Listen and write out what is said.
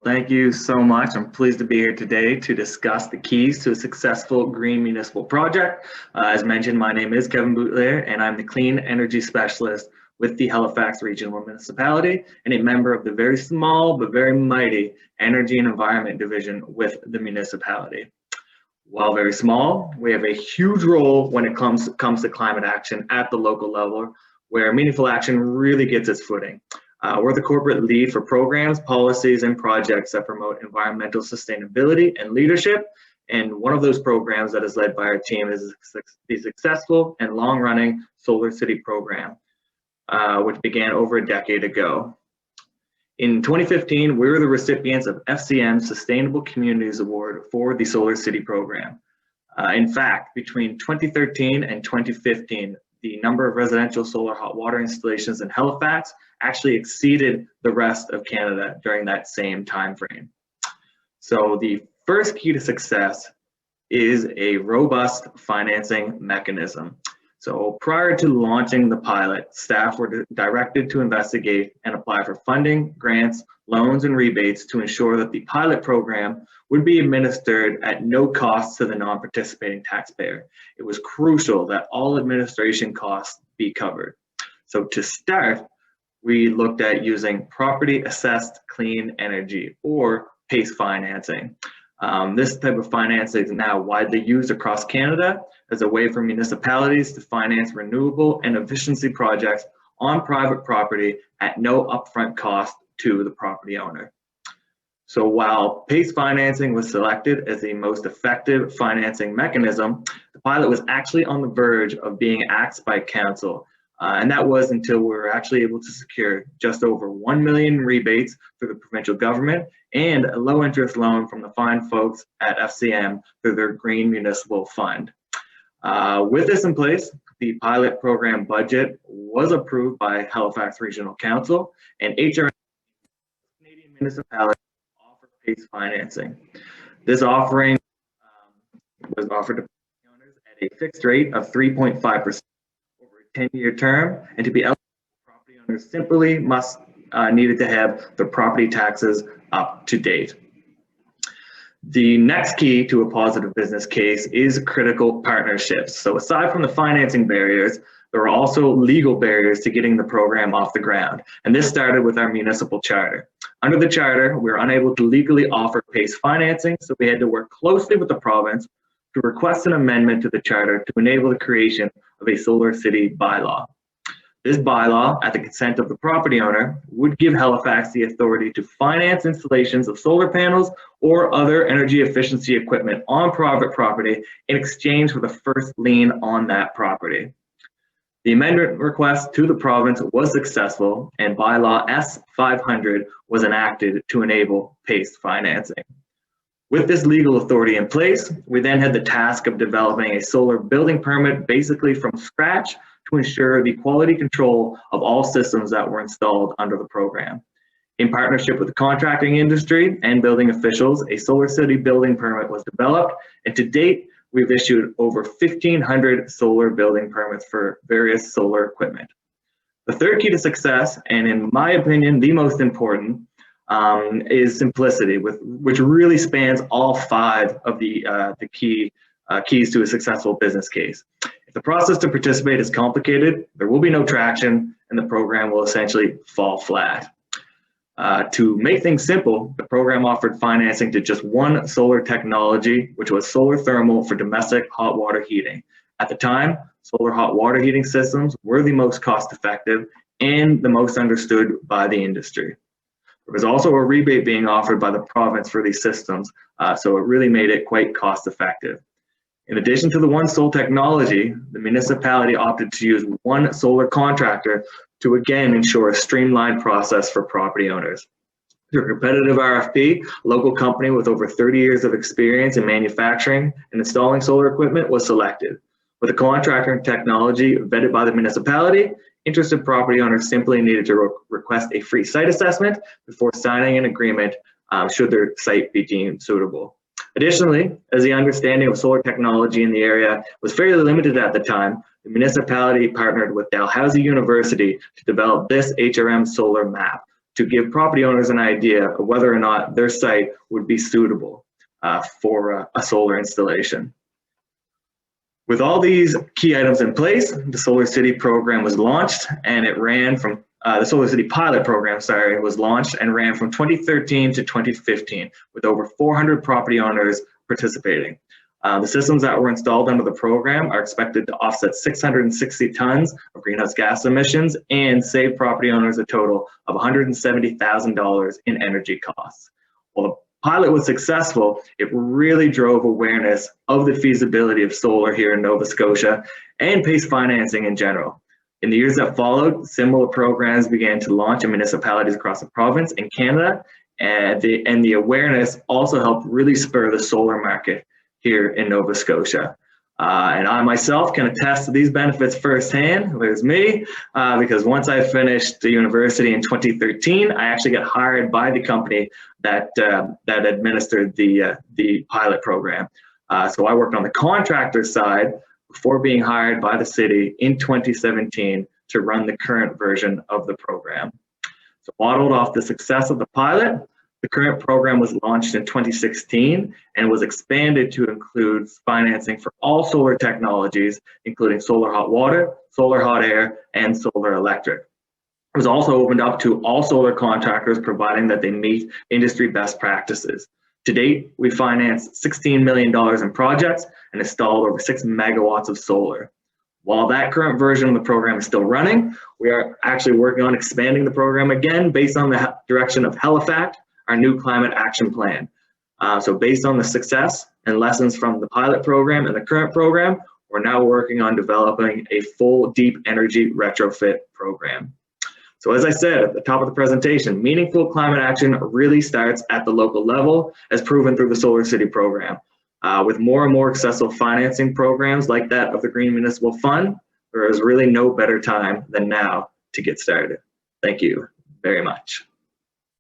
Thank you so much. I'm pleased to be here today to discuss the keys to a successful green municipal project. As mentioned, my name is Kevin Boutilier, and I'm the Clean Energy Specialist with the Halifax Regional Municipality and a member of the very small but very mighty Energy and Environment Division with the municipality. While very small, we have a huge role when it comes to climate action at the local level, where meaningful action really gets its footing. We're the corporate lead for programs, policies, and projects that promote environmental sustainability and leadership. And one of those programs that is led by our team is the successful and long-running Solar City program, which began over a decade ago. In 2015, we were the recipients of FCM's Sustainable Communities Award for the Solar City program. In fact, between 2013 and 2015, the number of residential solar hot water installations in Halifax actually exceeded the rest of Canada during that same time frame. So the first key to success is a robust financing mechanism. So prior to launching the pilot, staff were directed to investigate and apply for funding, grants, loans, and rebates to ensure that the pilot program would be administered at no cost to the non-participating taxpayer. It was crucial that all administration costs be covered. So to start, we looked at using property assessed clean energy, or PACE financing. This type of financing is now widely used across Canada as a way for municipalities to finance renewable and efficiency projects on private property at no upfront cost to the property owner. So while PACE financing was selected as the most effective financing mechanism, the pilot was actually on the verge of being axed by council. And that was until we were actually able to secure just over 1 million in rebates through the provincial government and a low interest loan from the fine folks at FCM through their Green Municipal Fund. With this in place, the pilot program budget was approved by Halifax Regional Council, and HRM Canadian municipalities offer PACE financing. This offering was offered to owners at a fixed rate of 3.5%. 10-year term, and to be eligible, property owners simply needed to have their property taxes up to date. The next key to a positive business case is critical partnerships. So aside from the financing barriers, there are also legal barriers to getting the program off the ground. And this started with our municipal charter. Under the charter, we were unable to legally offer PACE financing, so we had to work closely with the province to request an amendment to the charter to enable the creation of a Solar City bylaw. This bylaw, at the consent of the property owner, would give Halifax the authority to finance installations of solar panels or other energy efficiency equipment on private property in exchange for the first lien on that property. The amendment request to the province was successful, and bylaw S500 was enacted to enable PACE financing. With this legal authority in place, we then had the task of developing a solar building permit basically from scratch to ensure the quality control of all systems that were installed under the program. In partnership with the contracting industry and building officials, a Solar City building permit was developed, and to date, we've issued over 1,500 solar building permits for various solar equipment. The third key to success, and in my opinion, the most important, is simplicity, which really spans all 5 of the keys to a successful business case. If the process to participate is complicated, there will be no traction, and the program will essentially fall flat. To make things simple, the program offered financing to just one solar technology, which was solar thermal for domestic hot water heating. At the time, solar hot water heating systems were the most cost-effective and the most understood by the industry. There was also a rebate being offered by the province for these systems, so it really made it quite cost effective. In addition to the one sole technology, the municipality opted to use one solar contractor to again ensure a streamlined process for property owners. Through a competitive RFP, a local company with over 30 years of experience in manufacturing and installing solar equipment was selected. With the contractor and technology vetted by the municipality, interested property owners simply needed to request a free site assessment before signing an agreement should their site be deemed suitable. Additionally, as the understanding of solar technology in the area was fairly limited at the time, the municipality partnered with Dalhousie University to develop this HRM solar map to give property owners an idea of whether or not their site would be suitable for a solar installation. With all these key items in place, the Solar City program was launched, and it ran from the Solar City pilot program, was launched and ran from 2013 to 2015 with over 400 property owners participating. The systems that were installed under the program are expected to offset 660 tons of greenhouse gas emissions and save property owners a total of $170,000 in energy costs. While the pilot was successful, it really drove awareness of the feasibility of solar here in Nova Scotia and PACE financing in general. In the years that followed, similar programs began to launch in municipalities across the province and Canada, and the awareness also helped really spur the solar market here in Nova Scotia. And I myself can attest to these benefits firsthand. There's me, because once I finished the university in 2013, I actually got hired by the company that administered the pilot program. So I worked on the contractor side before being hired by the city in 2017 to run the current version of the program. So modeled off the success of the pilot, the current program was launched in 2016 and was expanded to include financing for all solar technologies, including solar hot water, solar hot air, and solar electric. It was also opened up to all solar contractors, providing that they meet industry best practices. To date, we financed $16 million in projects and installed over 6 megawatts of solar. While that current version of the program is still running, we are actually working on expanding the program again based on the direction of Halifax, our new climate action plan. So based on the success and lessons from the pilot program and the current program, we're now working on developing a full deep energy retrofit program. So as I said at the top of the presentation, meaningful climate action really starts at the local level, as proven through the Solar City program. With more and more accessible financing programs like that of the Green Municipal Fund, there is really no better time than now to get started. Thank you very much.